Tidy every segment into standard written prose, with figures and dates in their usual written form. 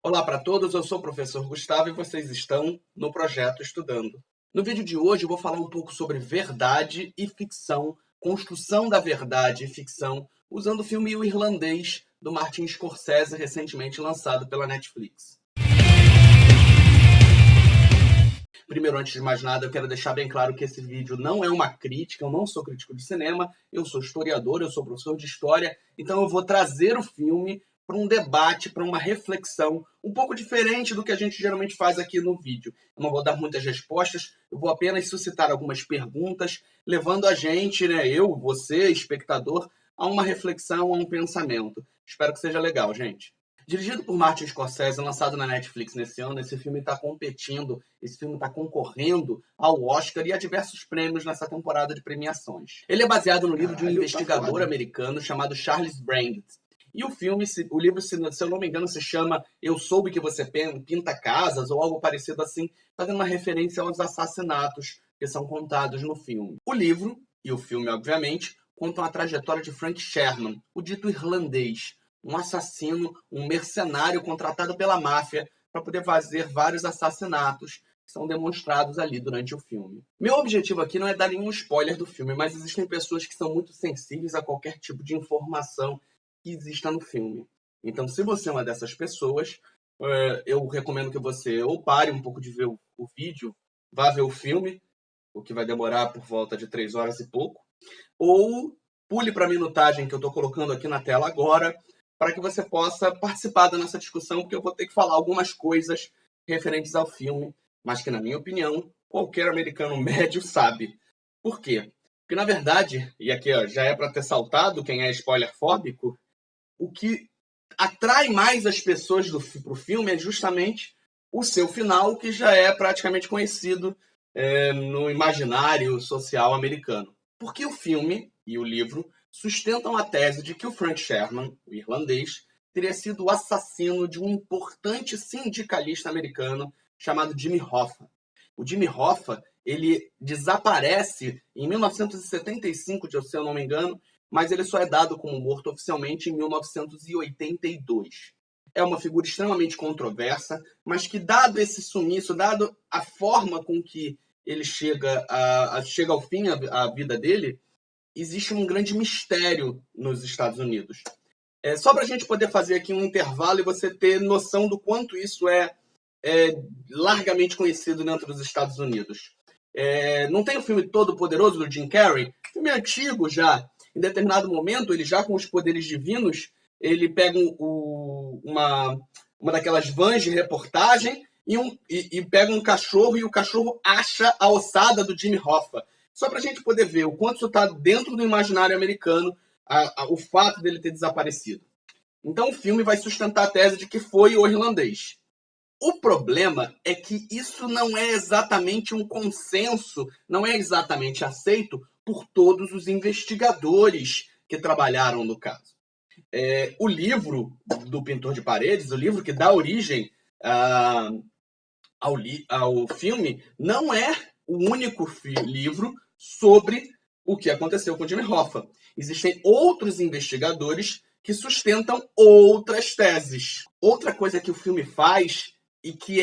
Olá para todos, eu sou o professor Gustavo e vocês estão no Projeto Estudando. No vídeo de hoje eu vou falar um pouco sobre verdade e ficção, construção da verdade e ficção, usando o filme O Irlandês, do Martin Scorsese, recentemente lançado pela Netflix. Primeiro, antes de mais nada, eu quero deixar bem claro que esse vídeo não é uma crítica, eu não sou crítico de cinema, eu sou historiador, eu sou professor de história, então eu vou trazer o filme para um debate, para uma reflexão um pouco diferente do que a gente geralmente faz aqui no vídeo. Eu não vou dar muitas respostas, eu vou apenas suscitar algumas perguntas, levando a gente, eu, você, espectador, a uma reflexão, a um pensamento. Espero que seja legal, gente. Dirigido por Martin Scorsese, lançado na Netflix nesse ano, esse filme está competindo, esse filme está concorrendo ao Oscar e a diversos prêmios nessa temporada de premiações. Ele é baseado no livro de um investigador americano chamado Charles Brand. E o livro, se eu não me engano, se chama Eu Soube Que Você Pinta Casas, ou algo parecido assim, fazendo uma referência aos assassinatos que são contados no filme. O livro, e o filme, obviamente, contam a trajetória de Frank Sherman, o dito irlandês, um assassino, um mercenário contratado pela máfia para poder fazer vários assassinatos que são demonstrados ali durante o filme. Meu objetivo aqui não é dar nenhum spoiler do filme, mas existem pessoas que são muito sensíveis a qualquer tipo de informação que exista no filme. Então, se você é uma dessas pessoas, eu recomendo que você ou pare um pouco de ver o vídeo, vá ver o filme, o que vai demorar por volta de 3 horas e pouco, ou pule para a minutagem que eu estou colocando aqui na tela agora, para que você possa participar da nossa discussão, porque eu vou ter que falar algumas coisas referentes ao filme, mas que, na minha opinião, qualquer americano médio sabe. Por quê? Porque, na verdade, e aqui já é para ter saltado quem é spoilerfóbico, o que atrai mais as pessoas para o filme é justamente o seu final, que já é praticamente conhecido no imaginário social americano. Porque o filme e o livro sustentam a tese de que o Frank Sherman, o irlandês, teria sido o assassino de um importante sindicalista americano chamado Jimmy Hoffa. O Jimmy Hoffa, ele desaparece em 1975, se eu não me engano, mas ele só é dado como morto oficialmente em 1982. É uma figura extremamente controversa, mas que, dado esse sumiço, dado a forma com que ele chega ao fim a vida dele, existe um grande mistério nos Estados Unidos. Só para a gente poder fazer aqui um intervalo e você ter noção do quanto isso é largamente conhecido dentro dos Estados Unidos. Não tem o filme Todo Poderoso do Jim Carrey? Filme antigo já. Em determinado momento, ele já com os poderes divinos, ele pega uma daquelas vans de reportagem e pega um cachorro, e o cachorro acha a ossada do Jimmy Hoffa. Só para a gente poder ver o quanto isso está dentro do imaginário americano, o fato dele ter desaparecido. Então o filme vai sustentar a tese de que foi o irlandês. O problema é que isso não é exatamente um consenso, não é exatamente aceito por todos os investigadores que trabalharam no caso. O livro do Pintor de Paredes, o livro que dá origem ao filme, não é o único livro sobre o que aconteceu com Jimmy Hoffa. Existem outros investigadores que sustentam outras teses. Outra coisa que o filme faz, e que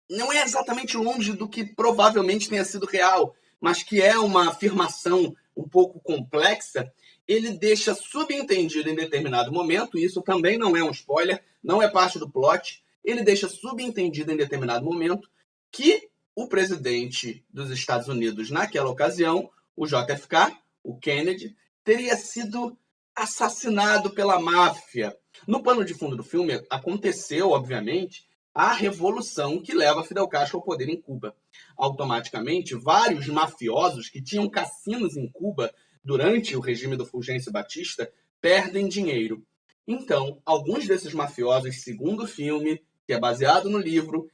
não é exatamente longe do que provavelmente tenha sido real, mas que é uma afirmação um pouco complexa, ele deixa subentendido em determinado momento, e isso também não é um spoiler, não é parte do plot, ele deixa subentendido em determinado momento que o presidente dos Estados Unidos naquela ocasião, o JFK, o Kennedy, teria sido assassinado pela máfia. No pano de fundo do filme, aconteceu, obviamente, a revolução que leva Fidel Castro ao poder em Cuba. Automaticamente, vários mafiosos que tinham cassinos em Cuba durante o regime do Fulgêncio Batista perdem dinheiro. Então, alguns desses mafiosos, segundo o filme, que é baseado no livro,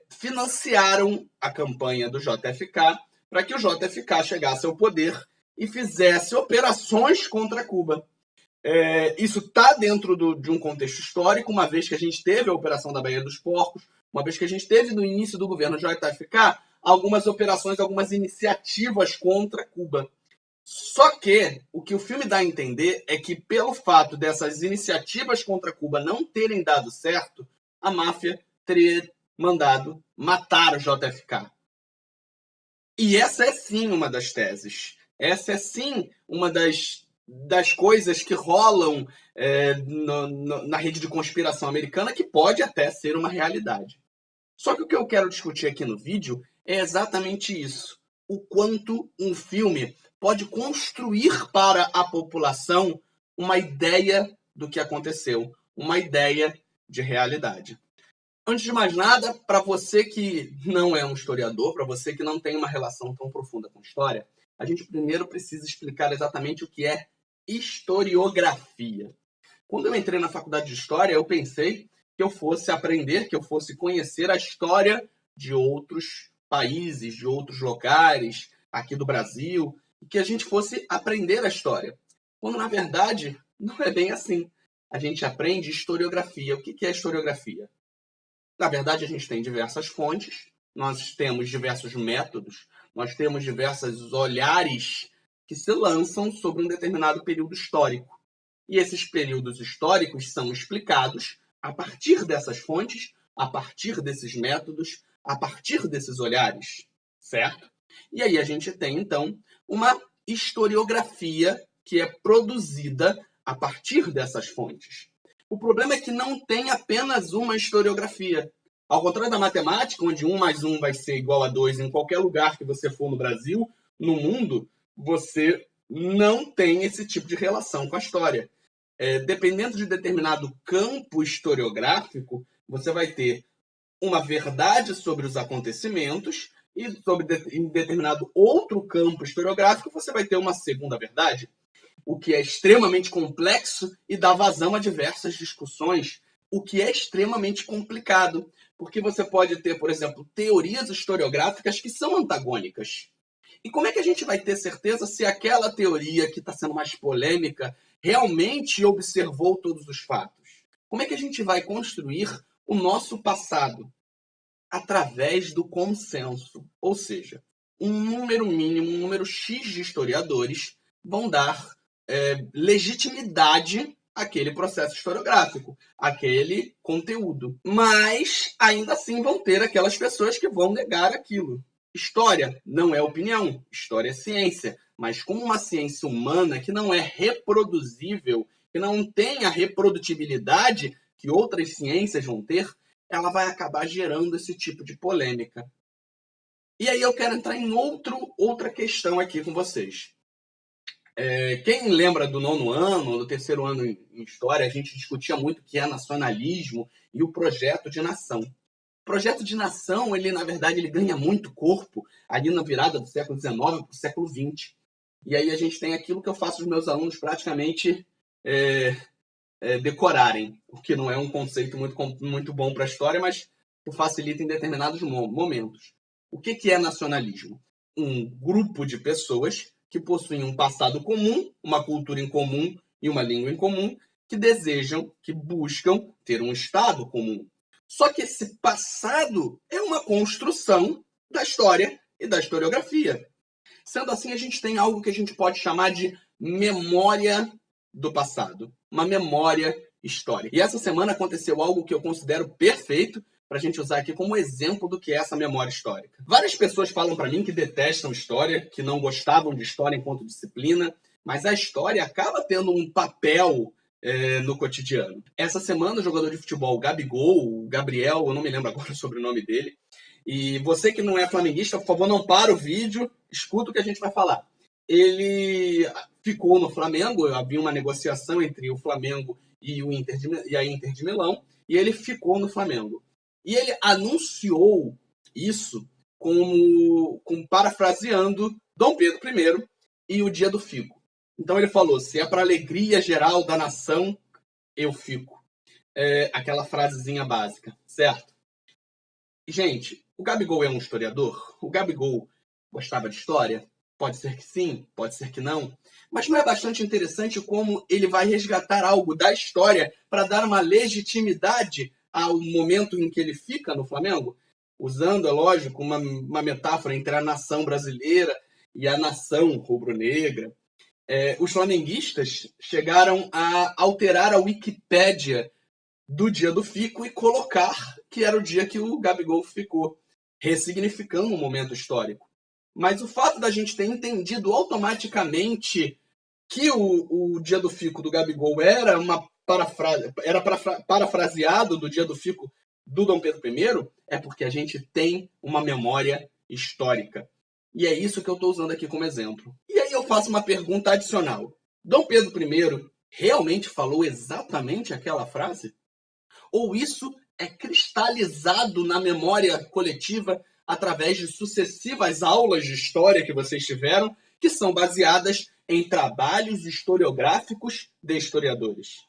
financiaram a campanha do JFK para que o JFK chegasse ao poder e fizesse operações contra Cuba. Isso está dentro de um contexto histórico, uma vez que a gente teve a Operação da Baía dos Porcos, uma vez que a gente teve no início do governo JFK algumas operações, algumas iniciativas contra Cuba. Só que o que o filme dá a entender é que, pelo fato dessas iniciativas contra Cuba não terem dado certo, a máfia teria mandado matar o JFK. E essa é sim uma das teses. Essa é sim uma das coisas que rolam na rede de conspiração americana, que pode até ser uma realidade. Só que o que eu quero discutir aqui no vídeo é exatamente isso. O quanto um filme pode construir para a população uma ideia do que aconteceu, uma ideia de realidade. Antes de mais nada, para você que não é um historiador, para você que não tem uma relação tão profunda com história, a gente primeiro precisa explicar exatamente o que é historiografia. Quando eu entrei na faculdade de História, eu pensei que eu fosse aprender, que eu fosse conhecer a história de outros países, de outros lugares, aqui do Brasil, e que a gente fosse aprender a história. Quando, na verdade, não é bem assim. A gente aprende historiografia. O que é historiografia? Na verdade, a gente tem diversas fontes, nós temos diversos métodos, nós temos diversos olhares que se lançam sobre um determinado período histórico. E esses períodos históricos são explicados a partir dessas fontes, a partir desses métodos, a partir desses olhares, certo? E aí a gente tem, então, uma historiografia que é produzida a partir dessas fontes. O problema é que não tem apenas uma historiografia. Ao contrário da matemática, onde 1 mais 1 vai ser igual a 2 em qualquer lugar que você for no Brasil, no mundo, você não tem esse tipo de relação com a história. Dependendo de determinado campo historiográfico, você vai ter uma verdade sobre os acontecimentos e em determinado outro campo historiográfico você vai ter uma segunda verdade, o que é extremamente complexo e dá vazão a diversas discussões, o que é extremamente complicado, porque você pode ter, por exemplo, teorias historiográficas que são antagônicas. E como é que a gente vai ter certeza se aquela teoria que está sendo mais polêmica realmente observou todos os fatos? Como é que a gente vai construir o nosso passado? Através do consenso. Ou seja, um número mínimo, um número X de historiadores vão dar legitimidade àquele processo historiográfico, àquele conteúdo. Mas, ainda assim, vão ter aquelas pessoas que vão negar aquilo. História não é opinião, história é ciência. Mas como uma ciência humana que não é reproduzível, que não tem a reprodutibilidade que outras ciências vão ter, ela vai acabar gerando esse tipo de polêmica. E aí eu quero entrar em outra questão aqui com vocês. Quem lembra do 9º ano, do 3º ano em História, a gente discutia muito o que é nacionalismo e o projeto de nação. O projeto de nação, ele na verdade, ele ganha muito corpo ali na virada do século XIX para o século XX. E aí a gente tem aquilo que eu faço os meus alunos praticamente decorarem, o que não é um conceito muito bom para a história, mas que facilita em determinados momentos. O que é nacionalismo? Um grupo de pessoas que possuem um passado comum, uma cultura em comum e uma língua em comum, que desejam, que buscam ter um Estado comum. Só que esse passado é uma construção da história e da historiografia. Sendo assim, a gente tem algo que a gente pode chamar de memória do passado, uma memória histórica. E essa semana aconteceu algo que eu considero perfeito para a gente usar aqui como exemplo do que é essa memória histórica. Várias pessoas falam para mim que detestam história, que não gostavam de história enquanto disciplina, mas a história acaba tendo um papel no cotidiano. Essa semana, o jogador de futebol Gabigol, o Gabriel, eu não me lembro agora o sobrenome dele, e você que não é flamenguista, por favor, não para o vídeo, escuta o que a gente vai falar. Ele ficou no Flamengo, havia uma negociação entre o Flamengo e a Inter de Milão, e ele ficou no Flamengo. E ele anunciou isso como parafraseando Dom Pedro I e o Dia do Fico. Então ele falou, se é para alegria geral da nação, eu fico. Aquela frasezinha básica, certo? Gente, o Gabigol é um historiador? O Gabigol gostava de história? Pode ser que sim, pode ser que não. Mas não é bastante interessante como ele vai resgatar algo da história para dar uma legitimidade ao momento em que ele fica no Flamengo? Usando, é lógico, uma metáfora entre a nação brasileira e a nação rubro-negra. Os flamenguistas chegaram a alterar a Wikipédia do dia do fico e colocar que era o dia que o Gabigol ficou, ressignificando um momento histórico. Mas o fato da gente ter entendido automaticamente que o dia do fico do Gabigol era parafraseado do dia do fico do Dom Pedro I, é porque a gente tem uma memória histórica. E é isso que eu estou usando aqui como exemplo. E aí eu faço uma pergunta adicional. Dom Pedro I realmente falou exatamente aquela frase? Ou isso é cristalizado na memória coletiva através de sucessivas aulas de história que vocês tiveram, que são baseadas em trabalhos historiográficos de historiadores?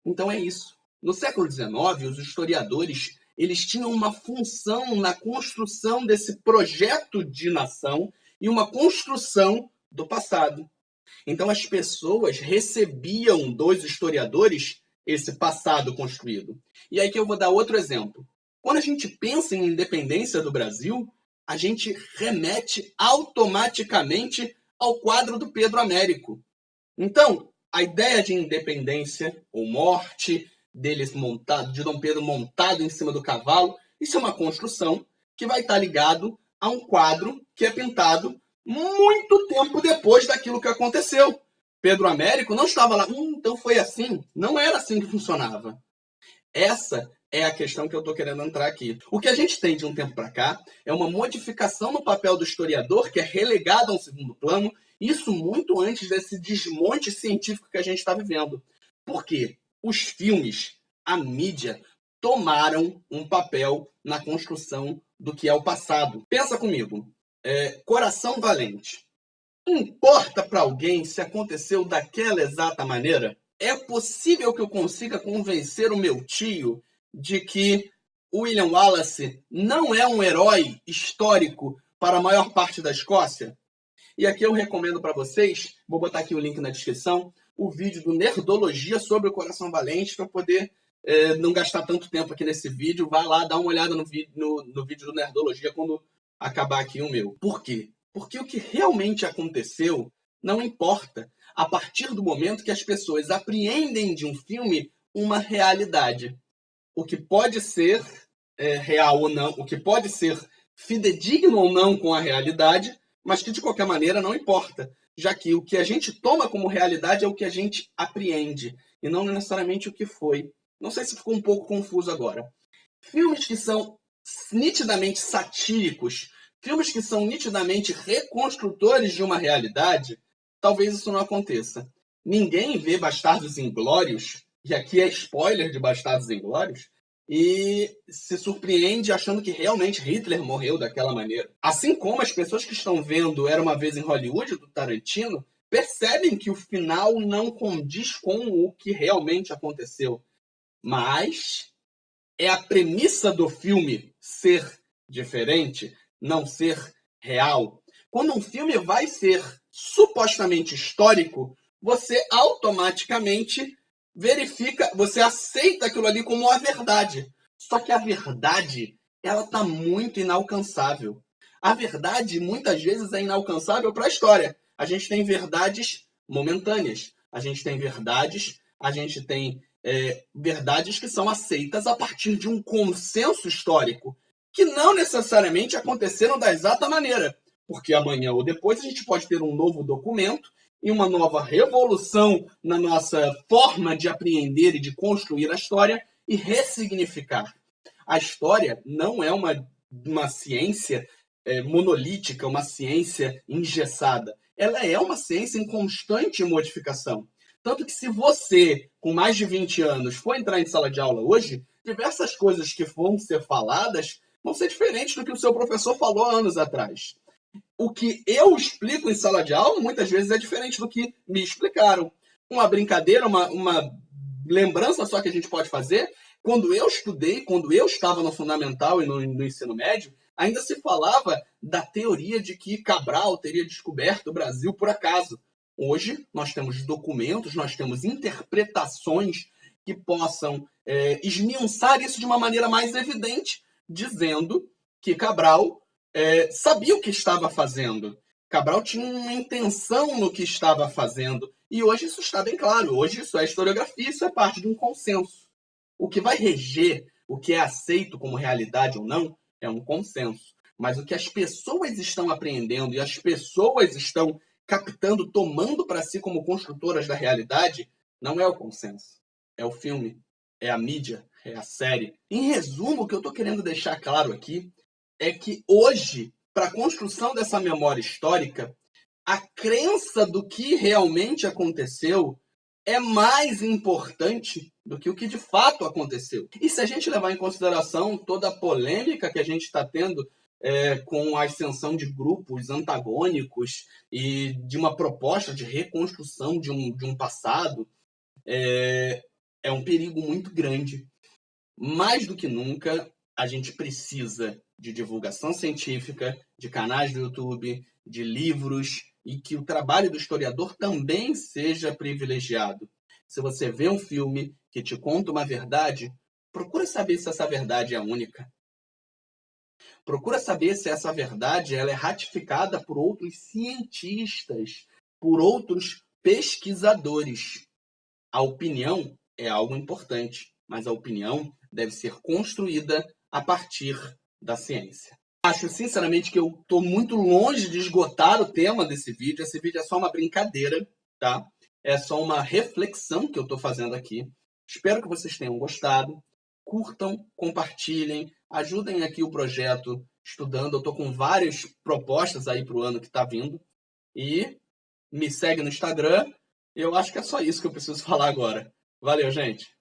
Então é isso. No século XIX, os historiadores eles tinham uma função na construção desse projeto de nação e uma construção do passado. Então as pessoas recebiam dos historiadores esse passado construído. E aí que eu vou dar outro exemplo. Quando a gente pensa em independência do Brasil, a gente remete automaticamente ao quadro do Pedro Américo. Então, a ideia de independência ou morte deles montado, de Dom Pedro montado em cima do cavalo, isso é uma construção que vai estar ligado a um quadro que é pintado muito tempo depois daquilo que aconteceu. Pedro Américo não estava lá, então foi assim. Não era assim que funcionava. Essa é a questão que eu estou querendo entrar aqui. O que a gente tem de um tempo para cá é uma modificação no papel do historiador, que é relegado a um segundo plano, isso muito antes desse desmonte científico que a gente está vivendo. Por quê? Os filmes, a mídia, tomaram um papel na construção do que é o passado. Pensa comigo. Coração Valente. Importa para alguém se aconteceu daquela exata maneira? É possível que eu consiga convencer o meu tio de que William Wallace não é um herói histórico para a maior parte da Escócia? E aqui eu recomendo para vocês, vou botar aqui o link na descrição, o vídeo do Nerdologia sobre o Coração Valente, para poder não gastar tanto tempo aqui nesse vídeo. Vai lá, dá uma olhada no vídeo do Nerdologia quando acabar aqui o meu. Por quê? Porque o que realmente aconteceu não importa a partir do momento que as pessoas apreendem de um filme uma realidade. O que pode ser real ou não, o que pode ser fidedigno ou não com a realidade, mas que de qualquer maneira não importa, já que o que a gente toma como realidade é o que a gente apreende, e não necessariamente o que foi. Não sei se ficou um pouco confuso agora. Filmes que são nitidamente satíricos, filmes que são nitidamente reconstrutores de uma realidade, talvez isso não aconteça. Ninguém vê Bastardos Inglórios, e aqui é spoiler de Bastardos Inglórios, e se surpreende achando que realmente Hitler morreu daquela maneira. Assim como as pessoas que estão vendo Era Uma Vez em Hollywood, do Tarantino, percebem que o final não condiz com o que realmente aconteceu. Mas é a premissa do filme ser diferente, não ser real. Quando um filme vai ser supostamente histórico, você automaticamente verifica, você aceita aquilo ali como a verdade. Só que a verdade, ela está muito inalcançável. A verdade, muitas vezes, é inalcançável para a história. A gente tem verdades momentâneas. A gente tem verdades que são aceitas a partir de um consenso histórico, que não necessariamente aconteceram da exata maneira, porque amanhã ou depois a gente pode ter um novo documento e uma nova revolução na nossa forma de apreender e de construir a história e ressignificar. A história não é uma ciência monolítica, uma ciência engessada. Ela é uma ciência em constante modificação. Tanto que se você, com mais de 20 anos, for entrar em sala de aula hoje, diversas coisas que vão ser faladas vão ser diferentes do que o seu professor falou há anos atrás. O que eu explico em sala de aula, muitas vezes, é diferente do que me explicaram. Uma brincadeira, uma lembrança só que a gente pode fazer, quando eu estudei, quando eu estava no fundamental e no ensino médio, ainda se falava da teoria de que Cabral teria descoberto o Brasil por acaso. Hoje, nós temos documentos, nós temos interpretações que possam esmiuçar isso de uma maneira mais evidente, dizendo que Cabral sabia o que estava fazendo. Cabral tinha uma intenção no que estava fazendo. E hoje isso está bem claro. Hoje isso é historiografia, isso é parte de um consenso. O que vai reger o que é aceito como realidade ou não é um consenso. Mas o que as pessoas estão apreendendo e as pessoas estão captando, tomando para si como construtoras da realidade, não é o consenso. É o filme, é a mídia, é a série. Em resumo, o que eu estou querendo deixar claro aqui é que hoje, para a construção dessa memória histórica, a crença do que realmente aconteceu é mais importante do que o que de fato aconteceu. E se a gente levar em consideração toda a polêmica que a gente está tendo com a ascensão de grupos antagônicos e de uma proposta de reconstrução de um passado, é um perigo muito grande. Mais do que nunca, a gente precisa de divulgação científica, de canais do YouTube, de livros, e que o trabalho do historiador também seja privilegiado. Se você vê um filme que te conta uma verdade, procura saber se essa verdade é única. Procura saber se essa verdade ela é ratificada por outros cientistas, por outros pesquisadores. A opinião é algo importante, mas a opinião deve ser construída a partir da ciência. Acho sinceramente que eu estou muito longe de esgotar o tema desse vídeo. Esse vídeo é só uma brincadeira, tá? É só uma reflexão que eu estou fazendo aqui. Espero que vocês tenham gostado. Curtam, compartilhem, ajudem aqui o projeto estudando. Eu estou com várias propostas aí para o ano que está vindo. E me segue no Instagram. Eu acho que é só isso que eu preciso falar agora. Valeu, gente!